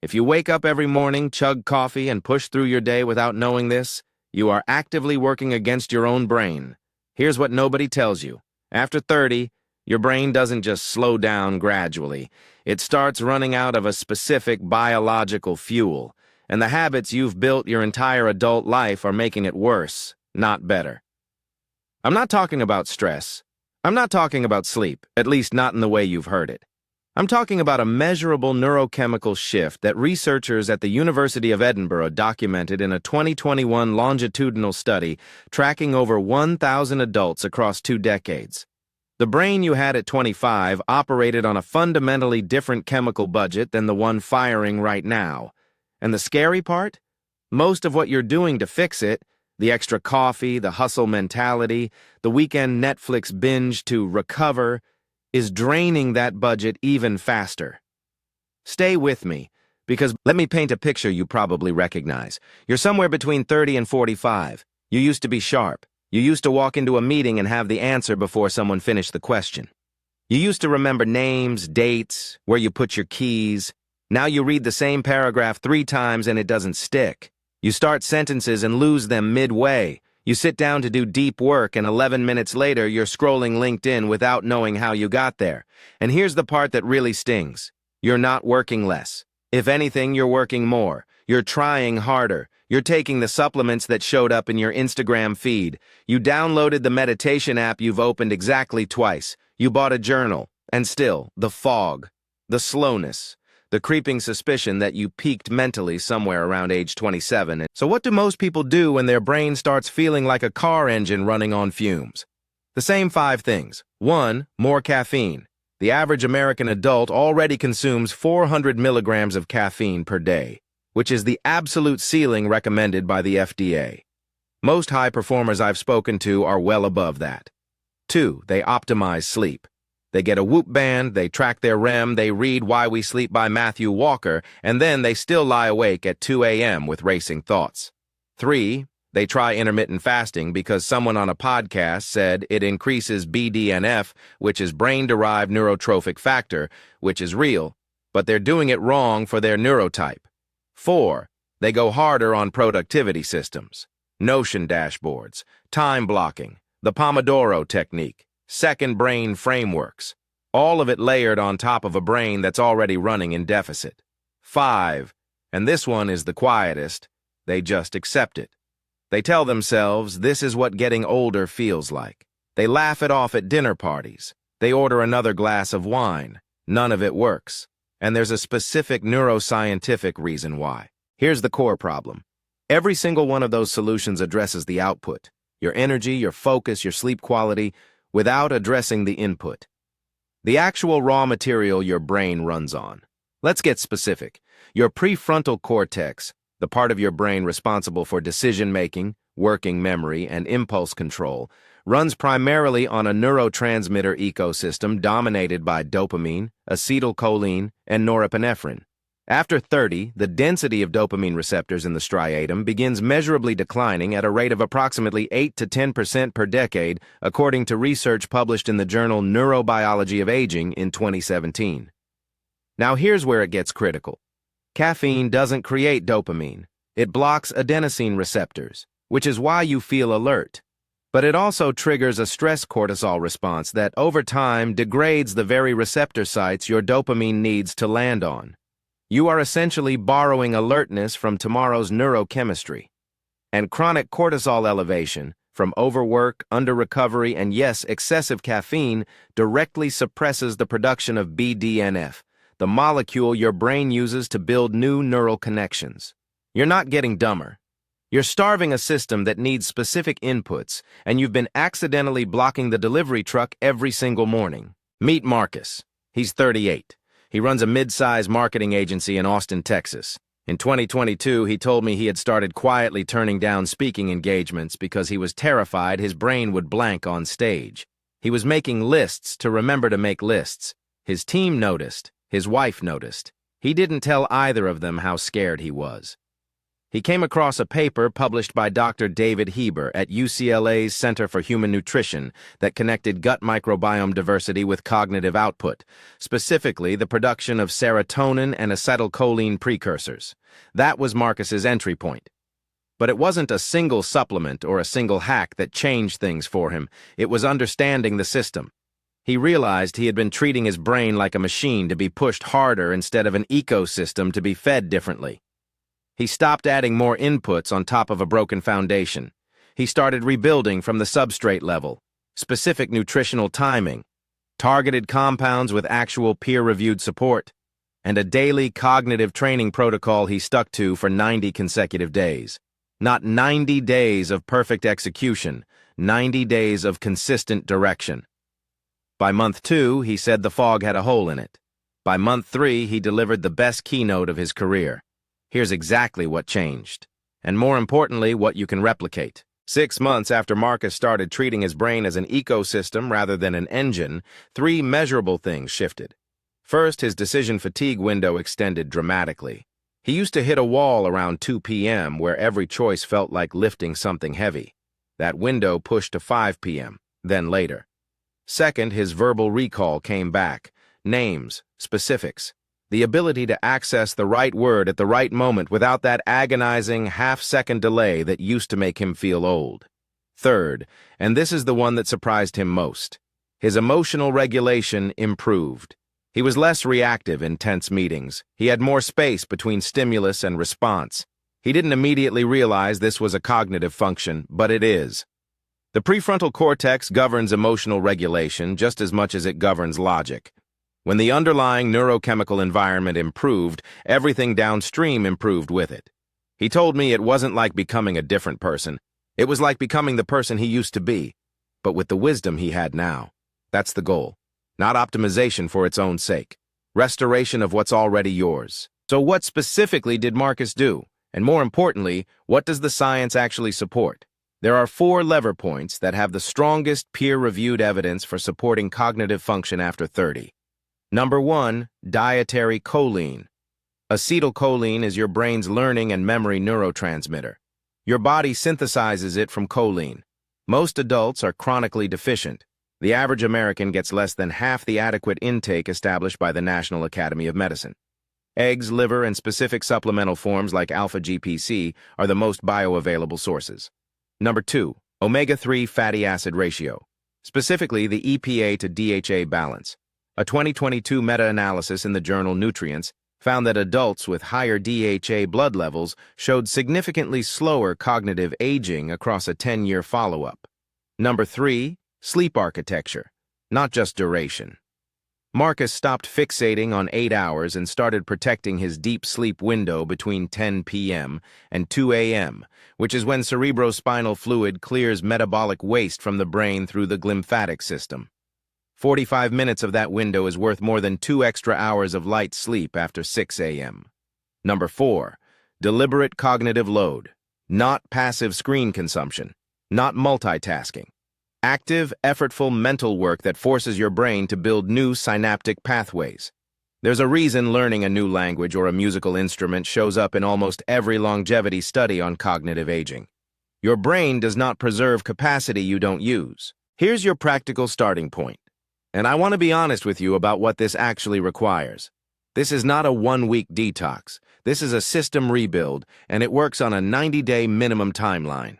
If you wake up every morning, chug coffee, and push through your day without knowing this, you are actively working against your own brain. Here's what nobody tells you. After 30, your brain doesn't just slow down gradually. It starts running out of a specific biological fuel, and the habits you've built your entire adult life are making it worse, not better. I'm not talking about stress. I'm not talking about sleep, at least not in the way you've heard it. I'm talking about a measurable neurochemical shift that researchers at the University of Edinburgh documented in a 2021 longitudinal study tracking over 1,000 adults across 2 decades. The brain you had at 25 operated on a fundamentally different chemical budget than the one firing right now. And the scary part? Most of what you're doing to fix it, the extra coffee, the hustle mentality, the weekend Netflix binge to recover, is draining that budget even faster. Stay with me, because let me paint a picture you probably recognize. You're somewhere between 30 and 45. You used to be sharp. You used to walk into a meeting and have the answer before someone finished the question. You used to remember names, dates, where you put your keys. Now you read the same paragraph 3 times and it doesn't stick. You start sentences and lose them midway. You sit down to do deep work, and 11 minutes later, you're scrolling LinkedIn without knowing how you got there. And here's the part that really stings. You're not working less. If anything, you're working more. You're trying harder. You're taking the supplements that showed up in your Instagram feed. You downloaded the meditation app you've opened exactly twice. You bought a journal. And still, the fog, the slowness, the creeping suspicion that you peaked mentally somewhere around age 27. So what do most people do when their brain starts feeling like a car engine running on fumes? The same 5 things. 1, more caffeine. The average American adult already consumes 400 milligrams of caffeine per day, which is the absolute ceiling recommended by the FDA. Most high performers I've spoken to are well above that. 2, they optimize sleep. They get a Whoop band, they track their REM, they read Why We Sleep by Matthew Walker, and then they still lie awake at 2 a.m. with racing thoughts. 3, they try intermittent fasting because someone on a podcast said it increases BDNF, which is brain-derived neurotrophic factor, which is real, but they're doing it wrong for their neurotype. 4, they go harder on productivity systems, Notion dashboards, time blocking, the Pomodoro technique, second brain frameworks, all of it layered on top of a brain that's already running in deficit. 5, and this one is the quietest, they just accept it. They tell themselves this is what getting older feels like. They laugh it off at dinner parties. They order another glass of wine. None of it works. And there's a specific neuroscientific reason why. Here's the core problem. Every single one of those solutions addresses the output, your energy, your focus, your sleep quality, without addressing the input, the actual raw material your brain runs on. Let's get specific. Your prefrontal cortex, the part of your brain responsible for decision-making, working memory, and impulse control, runs primarily on a neurotransmitter ecosystem dominated by dopamine, acetylcholine, and norepinephrine. After 30, the density of dopamine receptors in the striatum begins measurably declining at a rate of approximately 8 to 10% per decade, according to research published in the journal Neurobiology of Aging in 2017. Now here's where it gets critical. Caffeine doesn't create dopamine. It blocks adenosine receptors, which is why you feel alert. But it also triggers a stress cortisol response that, over time, degrades the very receptor sites your dopamine needs to land on. You are essentially borrowing alertness from tomorrow's neurochemistry. And chronic cortisol elevation, from overwork, under-recovery, and yes, excessive caffeine, directly suppresses the production of BDNF, the molecule your brain uses to build new neural connections. You're not getting dumber. You're starving a system that needs specific inputs, and you've been accidentally blocking the delivery truck every single morning. Meet Marcus. He's 38. He runs a mid-size marketing agency in Austin, Texas. In 2022, he told me he had started quietly turning down speaking engagements because he was terrified his brain would blank on stage. He was making lists to remember to make lists. His team noticed. His wife noticed. He didn't tell either of them how scared he was. He came across a paper published by Dr. David Heber at UCLA's Center for Human Nutrition that connected gut microbiome diversity with cognitive output, specifically the production of serotonin and acetylcholine precursors. That was Marcus's entry point. But it wasn't a single supplement or a single hack that changed things for him. It was understanding the system. He realized he had been treating his brain like a machine to be pushed harder instead of an ecosystem to be fed differently. He stopped adding more inputs on top of a broken foundation. He started rebuilding from the substrate level, specific nutritional timing, targeted compounds with actual peer-reviewed support, and a daily cognitive training protocol he stuck to for 90 consecutive days. Not 90 days of perfect execution, 90 days of consistent direction. By month 2, he said the fog had a hole in it. By month 3, he delivered the best keynote of his career. Here's exactly what changed. And more importantly, what you can replicate. 6 months after Marcus started treating his brain as an ecosystem rather than an engine, 3 measurable things shifted. First, his decision fatigue window extended dramatically. He used to hit a wall around 2 p.m. where every choice felt like lifting something heavy. That window pushed to 5 p.m., then later. Second, his verbal recall came back. Names, specifics. The ability to access the right word at the right moment without that agonizing half-second delay that used to make him feel old. Third, and this is the one that surprised him most, his emotional regulation improved. He was less reactive in tense meetings. He had more space between stimulus and response. He didn't immediately realize this was a cognitive function, but it is. The prefrontal cortex governs emotional regulation just as much as it governs logic. When the underlying neurochemical environment improved, everything downstream improved with it. He told me it wasn't like becoming a different person. It was like becoming the person he used to be, but with the wisdom he had now. That's the goal. Not optimization for its own sake. Restoration of what's already yours. So what specifically did Marcus do? And more importantly, what does the science actually support? There are 4 lever points that have the strongest peer-reviewed evidence for supporting cognitive function after 30. Number 1, dietary choline. Acetylcholine is your brain's learning and memory neurotransmitter. Your body synthesizes it from choline. Most adults are chronically deficient. The average American gets less than half the adequate intake established by the National Academy of Medicine. Eggs, liver, and specific supplemental forms like alpha-GPC are the most bioavailable sources. Number 2, omega-3 fatty acid ratio, specifically the EPA to DHA balance. A 2022 meta-analysis in the journal Nutrients found that adults with higher DHA blood levels showed significantly slower cognitive aging across a 10-year follow-up. Number 3, sleep architecture, not just duration. Marcus stopped fixating on 8 hours and started protecting his deep sleep window between 10 p.m. and 2 a.m., which is when cerebrospinal fluid clears metabolic waste from the brain through the glymphatic system. 45 minutes of that window is worth more than 2 extra hours of light sleep after 6 a.m. Number 4, deliberate cognitive load, not passive screen consumption, not multitasking. Active, effortful mental work that forces your brain to build new synaptic pathways. There's a reason learning a new language or a musical instrument shows up in almost every longevity study on cognitive aging. Your brain does not preserve capacity you don't use. Here's your practical starting point. And I want to be honest with you about what this actually requires. This is not a 1-week detox. This is a system rebuild, and it works on a 90-day minimum timeline.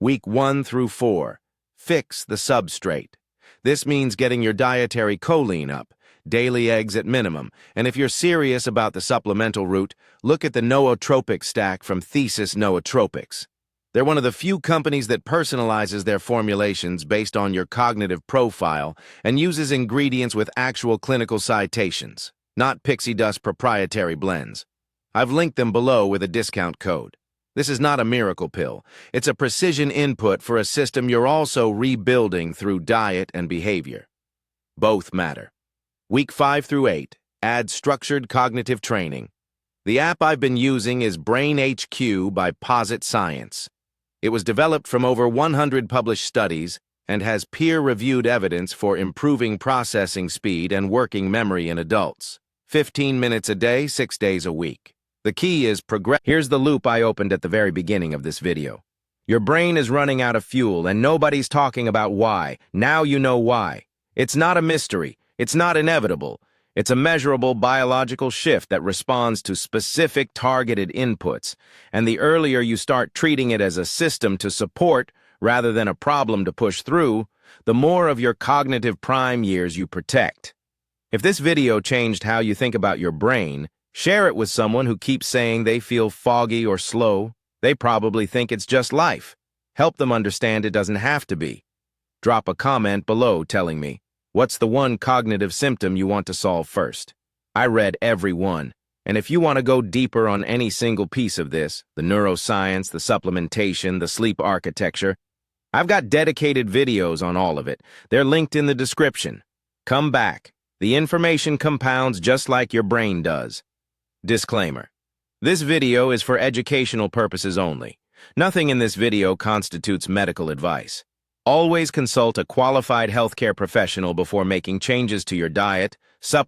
Week 1 through 4. Fix the substrate. This means getting your dietary choline up, daily eggs at minimum, and if you're serious about the supplemental route, look at the nootropic stack from Thesis Nootropics. They're one of the few companies that personalizes their formulations based on your cognitive profile and uses ingredients with actual clinical citations, not pixie dust proprietary blends. I've linked them below with a discount code. This is not a miracle pill. It's a precision input for a system you're also rebuilding through diet and behavior. Both matter. Week 5 through 8, add structured cognitive training. The app I've been using is Brain HQ by Posit Science. It was developed from over 100 published studies and has peer-reviewed evidence for improving processing speed and working memory in adults. 15 minutes a day, 6 days a week. The key is progress. Here's the loop I opened at the very beginning of this video. Your brain is running out of fuel, and nobody's talking about why. Now you know why. It's not a mystery. It's not inevitable. It's a measurable biological shift that responds to specific targeted inputs. And the earlier you start treating it as a system to support rather than a problem to push through, the more of your cognitive prime years you protect. If this video changed how you think about your brain, share it with someone who keeps saying they feel foggy or slow. They probably think it's just life. Help them understand it doesn't have to be. Drop a comment below telling me, what's the one cognitive symptom you want to solve first? I read every one, and if you want to go deeper on any single piece of this, the neuroscience, the supplementation, the sleep architecture, I've got dedicated videos on all of it. They're linked in the description. Come back. The information compounds just like your brain does. Disclaimer. This video is for educational purposes only. Nothing in this video constitutes medical advice. Always consult a qualified healthcare professional before making changes to your diet, supplements,